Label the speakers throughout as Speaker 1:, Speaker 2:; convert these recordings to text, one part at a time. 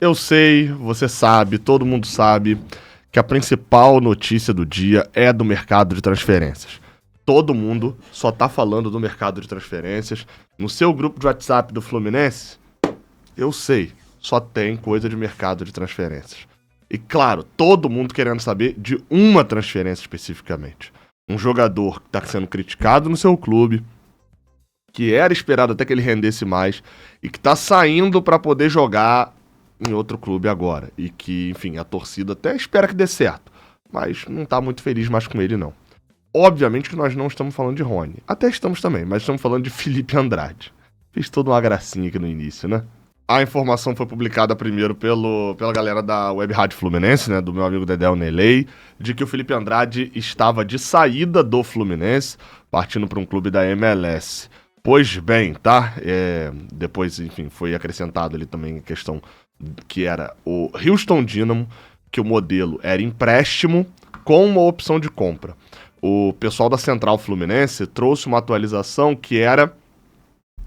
Speaker 1: Eu sei, você sabe, todo mundo sabe que a principal notícia do dia é do mercado de transferências. Todo mundo só tá falando do mercado de transferências. No seu grupo de WhatsApp do Fluminense, eu sei, só tem coisa de mercado de transferências. E claro, todo mundo querendo saber de uma transferência especificamente. Um jogador que está sendo criticado no seu clube, que era esperado até que ele rendesse mais, e que está saindo para poder jogar em outro clube agora. E que, enfim, a torcida até espera que dê certo, mas não tá muito feliz mais com ele, não. Obviamente que nós não estamos falando de Rony. Até estamos também, mas estamos falando de Felipe Andrade. Fiz toda uma gracinha aqui no início, né? A informação foi publicada primeiro pela galera da Web Rádio Fluminense, né, do meu amigo Dedéu Nelei, de que o Felipe Andrade estava de saída do Fluminense, partindo para um clube da MLS. Pois bem, tá? Depois, enfim, foi acrescentado ali também a questão que era o Houston Dynamo, que o modelo era empréstimo com uma opção de compra. O pessoal da Central Fluminense trouxe uma atualização que era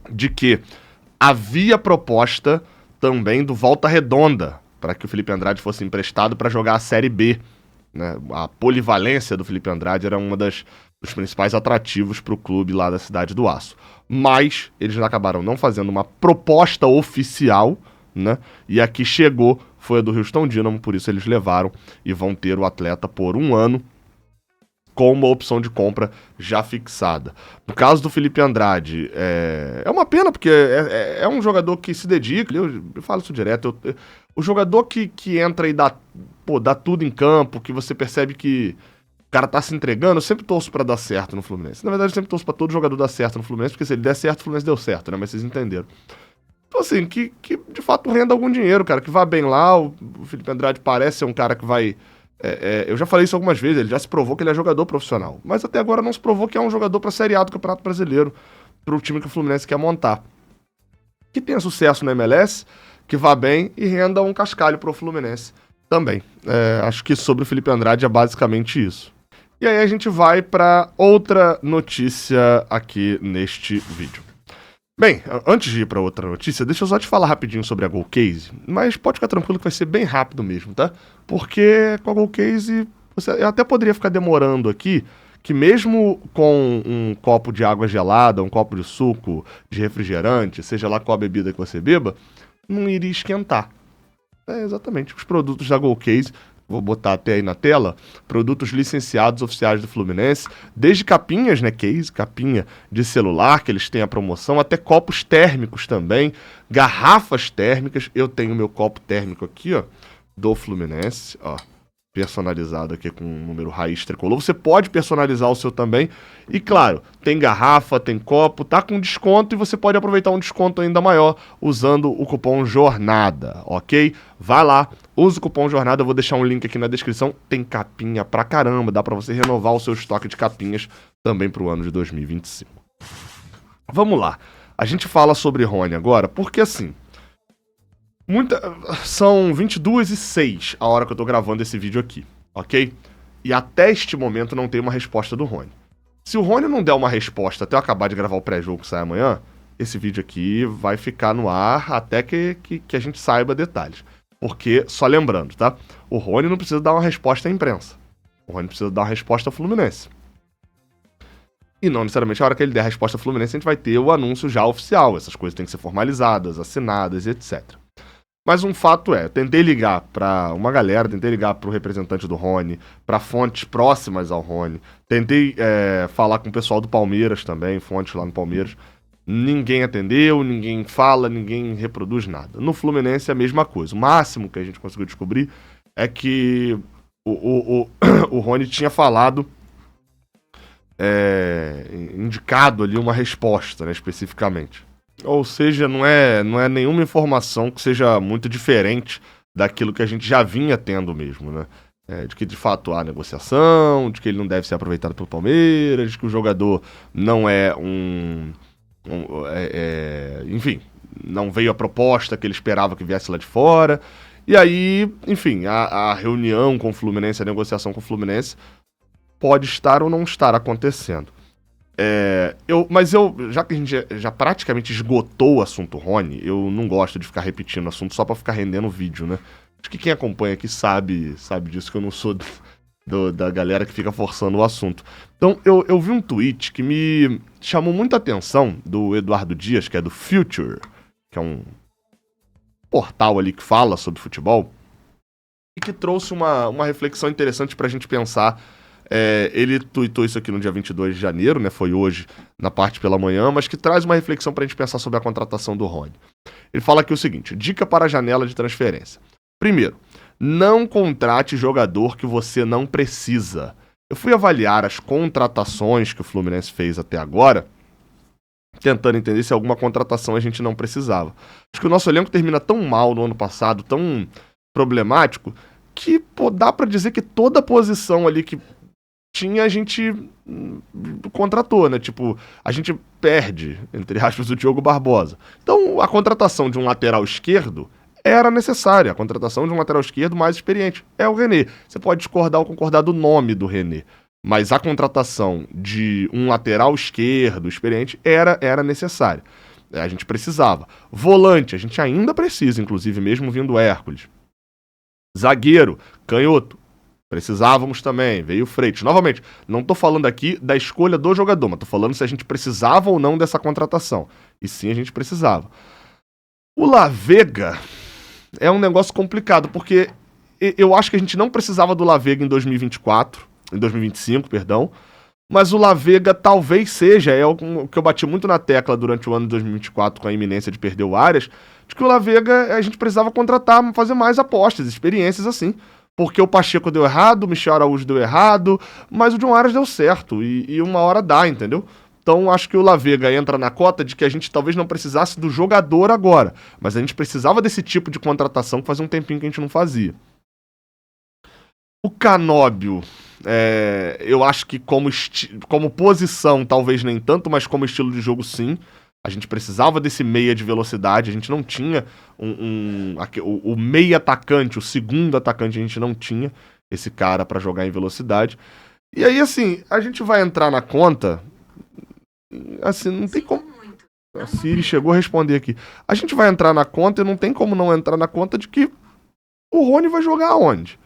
Speaker 1: de que havia proposta também do Volta Redonda para que o Felipe Andrade fosse emprestado para jogar a Série B. Né? A polivalência do Felipe Andrade era uma dos principais atrativos para o clube lá da Cidade do Aço. Mas eles acabaram não fazendo uma proposta oficial, né? E a que chegou foi a do Houston Dynamo, por isso eles levaram e vão ter o atleta por 1 ano com uma opção de compra já fixada. No caso do Felipe Andrade, é uma pena, porque é um jogador que se dedica, eu falo isso direto, o jogador que entra e dá tudo em campo, que você percebe que o cara tá se entregando, eu sempre torço pra dar certo no Fluminense. Na verdade, eu sempre torço pra todo jogador dar certo no Fluminense, porque se ele der certo, o Fluminense deu certo, né? Mas vocês entenderam. Então, assim, que de fato renda algum dinheiro, cara, que vá bem lá, o Felipe Andrade parece ser um cara que vai... eu já falei isso algumas vezes, ele já se provou que ele é jogador profissional, mas até agora não se provou que é um jogador pra Série A do Campeonato Brasileiro, pro time que o Fluminense quer montar. Que tenha sucesso na MLS, que vá bem e renda um cascalho pro Fluminense também. Acho que sobre o Felipe Andrade é basicamente isso. E aí a gente vai pra outra notícia aqui neste vídeo. Bem, antes de ir pra outra notícia, deixa eu só te falar rapidinho sobre a GoCase, mas pode ficar tranquilo que vai ser bem rápido mesmo, tá? Porque com a GoCase, eu até poderia ficar demorando aqui, que mesmo com um copo de água gelada, um copo de suco, de refrigerante, seja lá qual a bebida que você beba, não iria esquentar. Exatamente, os produtos da GoCase, vou botar até aí na tela, produtos licenciados oficiais do Fluminense, desde capinhas, né, case, capinha de celular, que eles têm a promoção, até copos térmicos também, garrafas térmicas. Eu tenho meu copo térmico aqui, ó, do Fluminense, ó, personalizado aqui com um número raiz tricolor. Você pode personalizar o seu também. E claro, tem garrafa, tem copo, tá com desconto e você pode aproveitar um desconto ainda maior usando o cupom JORNADA, ok? Vai lá, usa o cupom JORNADA, eu vou deixar um link aqui na descrição. Tem capinha pra caramba, dá pra você renovar o seu estoque de capinhas também pro ano de 2025. Vamos lá, a gente fala sobre Rony agora, porque assim... São 22h06 a hora que eu tô gravando esse vídeo aqui, ok? E até este momento não tem uma resposta do Rony. Se o Rony não der uma resposta até eu acabar de gravar o pré-jogo que sai amanhã, esse vídeo aqui vai ficar no ar até que a gente saiba detalhes. Porque, só lembrando, tá? O Rony não precisa dar uma resposta à imprensa. O Rony precisa dar uma resposta ao Fluminense. E não necessariamente a hora que ele der a resposta ao Fluminense a gente vai ter o anúncio já oficial. Essas coisas têm que ser formalizadas, assinadas, etc. Mas um fato eu tentei ligar pra uma galera, tentei ligar pro representante do Rony, pra fontes próximas ao Rony, tentei falar com o pessoal do Palmeiras também, fontes lá no Palmeiras. Ninguém atendeu, ninguém fala, ninguém reproduz nada. No Fluminense é a mesma coisa. O máximo que a gente conseguiu descobrir é que o Rony tinha falado, indicado ali uma resposta, né, especificamente. Ou seja, não é nenhuma informação que seja muito diferente daquilo que a gente já vinha tendo mesmo, né? De que de fato há negociação, de que ele não deve ser aproveitado pelo Palmeiras, de que o jogador não é enfim, não veio a proposta que ele esperava que viesse lá de fora. E aí, enfim, a reunião com o Fluminense, a negociação com o Fluminense pode estar ou não estar acontecendo. Já que a gente já praticamente esgotou o assunto Rony, eu não gosto de ficar repetindo o assunto só pra ficar rendendo vídeo, né? Acho que quem acompanha aqui sabe disso, que eu não sou da galera que fica forçando o assunto. Então, eu vi um tweet que me chamou muita atenção, do Eduardo Dias, que é do Future, que é um portal ali que fala sobre futebol, e que trouxe uma reflexão interessante pra gente pensar. Ele tweetou isso aqui no dia 22 de janeiro, né? Foi hoje, na parte pela manhã, mas que traz uma reflexão pra gente pensar sobre a contratação do Rony. Ele fala aqui o seguinte: dica para a janela de transferência. Primeiro, não contrate jogador que você não precisa. Eu fui avaliar as contratações que o Fluminense fez até agora, tentando entender se alguma contratação a gente não precisava. Acho que o nosso elenco termina tão mal no ano passado, tão problemático, que dá pra dizer que toda posição ali que tinha, a gente contratou, né? Tipo, a gente perde, entre aspas, o Diogo Barbosa. Então, a contratação de um lateral esquerdo era necessária. A contratação de um lateral esquerdo mais experiente é o René. Você pode discordar ou concordar do nome do René, mas a contratação de um lateral esquerdo experiente era necessária. A gente precisava. Volante, a gente ainda precisa, inclusive, mesmo vindo Hércules. Zagueiro, canhoto, precisávamos também, veio o Freitas. Novamente, não tô falando aqui da escolha do jogador, mas tô falando se a gente precisava ou não dessa contratação. E sim, a gente precisava. O Lavega é um negócio complicado, porque eu acho que a gente não precisava do Lavega em 2025, perdão, mas o Lavega talvez seja, o que eu bati muito na tecla durante o ano de 2024 com a iminência de perder o Arias, de que o Lavega a gente precisava contratar, fazer mais apostas, experiências assim. Porque o Pacheco deu errado, o Michel Araújo deu errado, mas o John Arias deu certo, e uma hora dá, entendeu? Então acho que o Lavega entra na cota de que a gente talvez não precisasse do jogador agora, mas a gente precisava desse tipo de contratação que fazia um tempinho que a gente não fazia. O Canóbio, eu acho que como posição talvez nem tanto, mas como estilo de jogo sim. A gente precisava desse meia de velocidade, a gente não tinha o meia atacante, o segundo atacante, a gente não tinha esse cara pra jogar em velocidade. E aí, assim, a gente vai entrar na conta, assim, não tem como... A Siri chegou a responder aqui. A gente vai entrar na conta e não tem como não entrar na conta de que o Rony vai jogar aonde?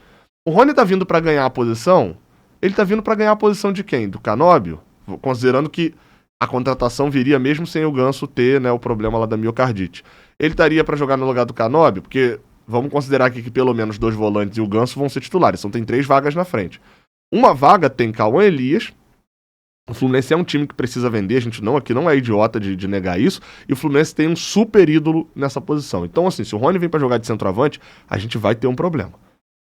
Speaker 1: O Rony tá vindo pra ganhar a posição, ele tá vindo pra ganhar a posição de quem? Do Canóbio? Considerando que a contratação viria mesmo sem o Ganso ter, né, o problema lá da miocardite. Ele estaria para jogar no lugar do Canóbio, porque vamos considerar aqui que pelo menos 2 volantes e o Ganso vão ser titulares. Então tem 3 vagas na frente. Uma vaga tem Cauã Elias. O Fluminense é um time que precisa vender, a gente aqui não é idiota de negar isso, e o Fluminense tem um super ídolo nessa posição. Então, assim, se o Rony vem para jogar de centroavante, a gente vai ter um problema.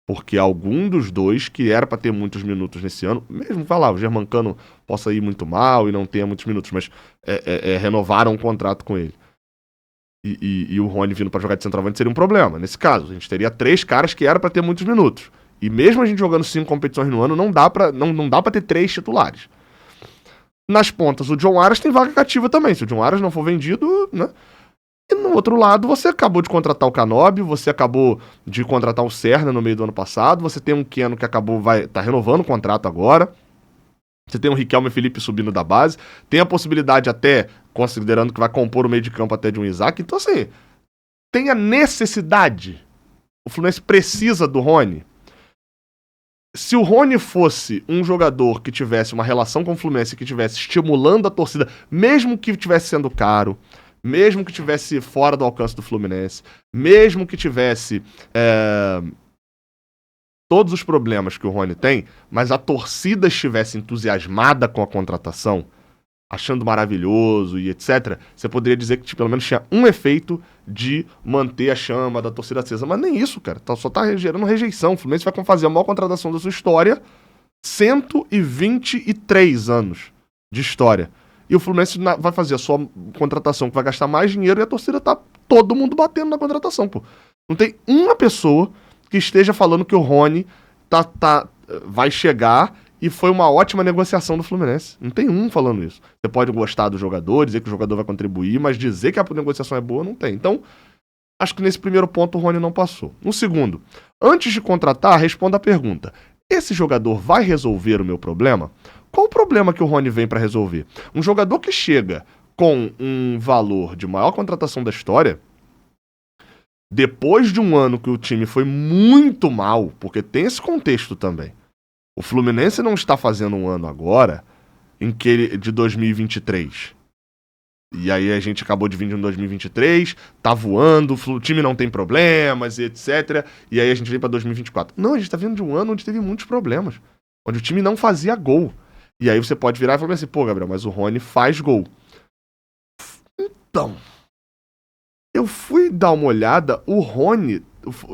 Speaker 1: Porque algum dos dois, que era para ter muitos minutos nesse ano, mesmo o Germancano possa ir muito mal e não tenha muitos minutos, mas renovaram um contrato com ele. E o Rony vindo para jogar de centroavante seria um problema. Nesse caso, a gente teria 3 caras que era para ter muitos minutos. E mesmo a gente jogando 5 competições no ano, não dá para ter 3 titulares. Nas pontas, o John Arias tem vaga cativa também. Se o John Arias não for vendido, né? E no outro lado, você acabou de contratar o Canóbio, você acabou de contratar o Serna no meio do ano passado, você tem um Keno que tá renovando o contrato agora, você tem o Riquelme e Felipe subindo da base, tem a possibilidade até, considerando que vai compor o meio de campo até de um Isaac, então assim, tem a necessidade. O Fluminense precisa do Rony. Se o Rony fosse um jogador que tivesse uma relação com o Fluminense, que tivesse estimulando a torcida, mesmo que estivesse sendo caro, mesmo que tivesse fora do alcance do Fluminense, mesmo que tivesse todos os problemas que o Rony tem, mas a torcida estivesse entusiasmada com a contratação, achando maravilhoso e etc., você poderia dizer que pelo menos tinha um efeito de manter a chama da torcida acesa. Mas nem isso, cara. Só tá gerando rejeição. O Fluminense vai fazer a maior contratação da sua história, 123 anos de história. E o Fluminense vai fazer a sua contratação que vai gastar mais dinheiro e a torcida tá todo mundo batendo na contratação, pô. Não tem uma pessoa que esteja falando que o Rony vai chegar e foi uma ótima negociação do Fluminense. Não tem um falando isso. Você pode gostar do jogador, dizer que o jogador vai contribuir, mas dizer que a negociação é boa, não tem. Então, acho que nesse primeiro ponto o Rony não passou. No segundo, antes de contratar, responda a pergunta: esse jogador vai resolver o meu problema? Qual o problema que o Rony vem pra resolver? Um jogador que chega com um valor de maior contratação da história, depois de um ano que o time foi muito mal, porque tem esse contexto também. O Fluminense não está fazendo um ano agora de 2023. E aí a gente acabou de vir em 2023, tá voando, o time não tem problemas e etc. E aí a gente vem pra 2024. Não, a gente tá vindo de um ano onde teve muitos problemas. Onde o time não fazia gol. E aí você pode virar e falar assim, pô, Gabriel, mas o Rony faz gol. Então, eu fui dar uma olhada, o Rony,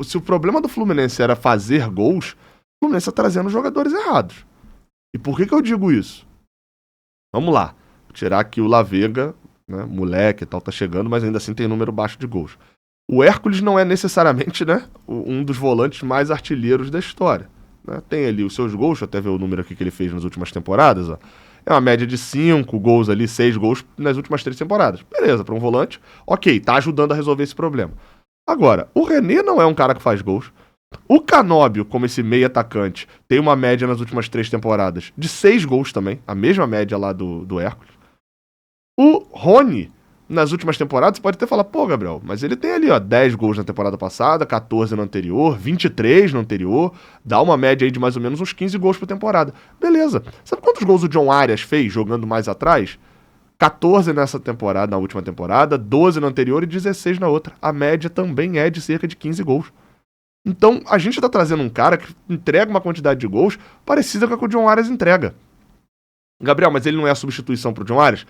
Speaker 1: se o problema do Fluminense era fazer gols, o Fluminense tá trazendo jogadores errados. E por que eu digo isso? Vamos lá, vou tirar aqui o Lavega, né, moleque e tal, tá chegando, mas ainda assim tem número baixo de gols. O Hércules não é necessariamente, né, um dos volantes mais artilheiros da história. Né? Tem ali os seus gols, deixa eu até ver o número aqui que ele fez nas últimas temporadas, ó. É uma média de 5 gols ali, 6 gols nas últimas 3 temporadas. Beleza, para um volante, ok, tá ajudando a resolver esse problema. Agora, o René não é um cara que faz gols. O Canóbio, como esse meio atacante, tem uma média nas últimas 3 temporadas de 6 gols também, a mesma média lá do Hércules. O Rony, nas últimas temporadas, você pode até falar, pô, Gabriel, mas ele tem ali, ó, 10 gols na temporada passada, 14 no anterior, 23 no anterior, dá uma média aí de mais ou menos uns 15 gols por temporada. Beleza. Sabe quantos gols o John Arias fez jogando mais atrás? 14 nessa temporada, na última temporada, 12 na anterior e 16 na outra. A média também é de cerca de 15 gols. Então, a gente tá trazendo um cara que entrega uma quantidade de gols parecida com a que o John Arias entrega. Gabriel, mas ele não é a substituição pro John Arias?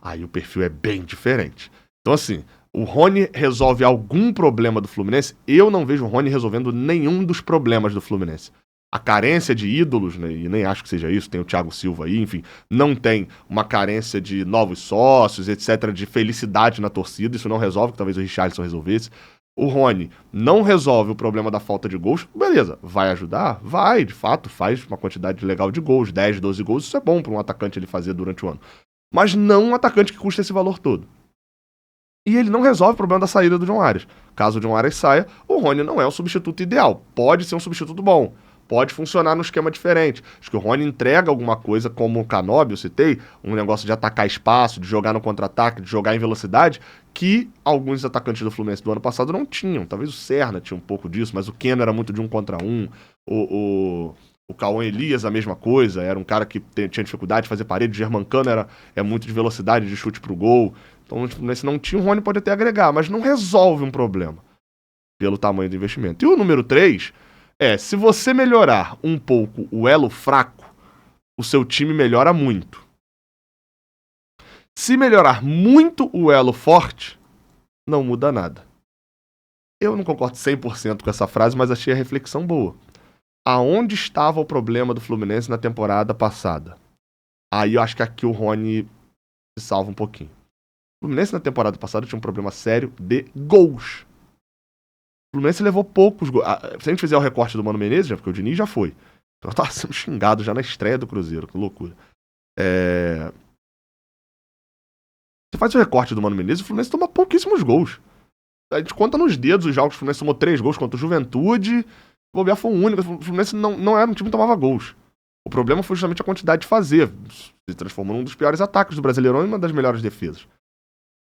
Speaker 1: Aí o perfil é bem diferente. Então, assim, o Rony resolve algum problema do Fluminense? Eu não vejo o Rony resolvendo nenhum dos problemas do Fluminense. A carência de ídolos, né, e nem acho que seja isso, tem o Thiago Silva aí, enfim, não tem uma carência de novos sócios, etc., de felicidade na torcida, isso não resolve, que talvez o Richarlison resolvesse. O Rony não resolve o problema da falta de gols, beleza, vai ajudar? Vai, de fato, faz uma quantidade legal de gols, 10, 12 gols, isso é bom para um atacante ele fazer durante o ano. Mas não um atacante que custa esse valor todo. E ele não resolve o problema da saída do John Arias. Caso o John Arias saia, o Rony não é o substituto ideal. Pode ser um substituto bom. Pode funcionar num esquema diferente. Acho que o Rony entrega alguma coisa, como o Canóbio, eu citei, um negócio de atacar espaço, de jogar no contra-ataque, de jogar em velocidade, que alguns atacantes do Fluminense do ano passado não tinham. Talvez o Serna tinha um pouco disso, mas o Keno era muito de 1 contra 1. O Cauã Elias, a mesma coisa, era um cara que tinha dificuldade de fazer parede. O Germancano é muito de velocidade, de chute pro gol. Então, nesse não tinha, o Rony pode até agregar, mas não resolve um problema pelo tamanho do investimento. E o número 3 se você melhorar um pouco o elo fraco, o seu time melhora muito. Se melhorar muito o elo forte, não muda nada. Eu não concordo 100% com essa frase, mas achei a reflexão boa. Aonde estava o problema do Fluminense na temporada passada? Aí eu acho que aqui o Rony se salva um pouquinho. O Fluminense na temporada passada tinha um problema sério de gols. O Fluminense levou poucos gols. Se a gente fizer o recorte do Mano Menezes, porque o Diniz já foi. Então tava sendo xingado já na estreia do Cruzeiro, que loucura. Você faz o recorte do Mano Menezes, o Fluminense toma pouquíssimos gols. A gente conta nos dedos os jogos, o Fluminense tomou 3 gols contra o Juventude. O Bobear foi o único. O Fluminense não era um time que tomava gols. O problema foi justamente a quantidade de fazer. Se transformou num dos piores ataques do Brasileirão e uma das melhores defesas.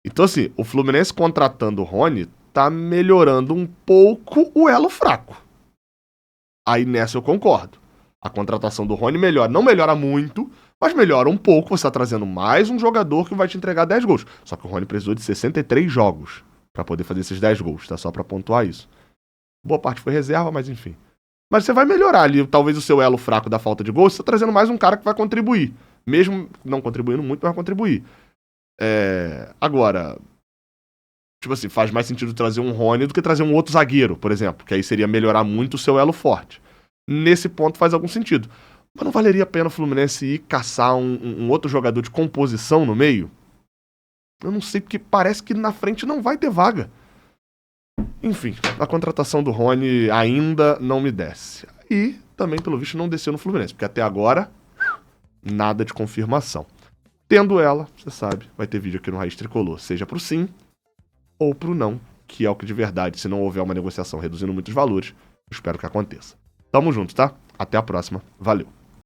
Speaker 1: Então, assim, o Fluminense contratando o Rony tá melhorando um pouco o elo fraco. Aí nessa eu concordo. A contratação do Rony melhora. Não melhora muito, mas melhora um pouco. Você tá trazendo mais um jogador que vai te entregar 10 gols. Só que o Rony precisou de 63 jogos pra poder fazer esses 10 gols, tá? Só pra pontuar isso. Boa parte foi reserva, mas enfim. Mas você vai melhorar ali, talvez o seu elo fraco da falta de gols, você tá trazendo mais um cara que vai contribuir. Mesmo não contribuindo muito, mas vai contribuir. Agora, tipo assim, faz mais sentido trazer um Rony do que trazer um outro zagueiro, por exemplo, que aí seria melhorar muito o seu elo forte. Nesse ponto faz algum sentido. Mas não valeria a pena o Fluminense ir caçar um outro jogador de composição no meio? Eu não sei, porque parece que na frente não vai ter vaga. Enfim, a contratação do Rony ainda não me desce. E também, pelo visto, não desceu no Fluminense, porque até agora, nada de confirmação. Tendo ela, você sabe, vai ter vídeo aqui no Raiz Tricolor, seja pro sim ou pro não, que é o que de verdade, se não houver uma negociação reduzindo muitos valores, eu espero que aconteça. Tamo junto, tá? Até a próxima. Valeu.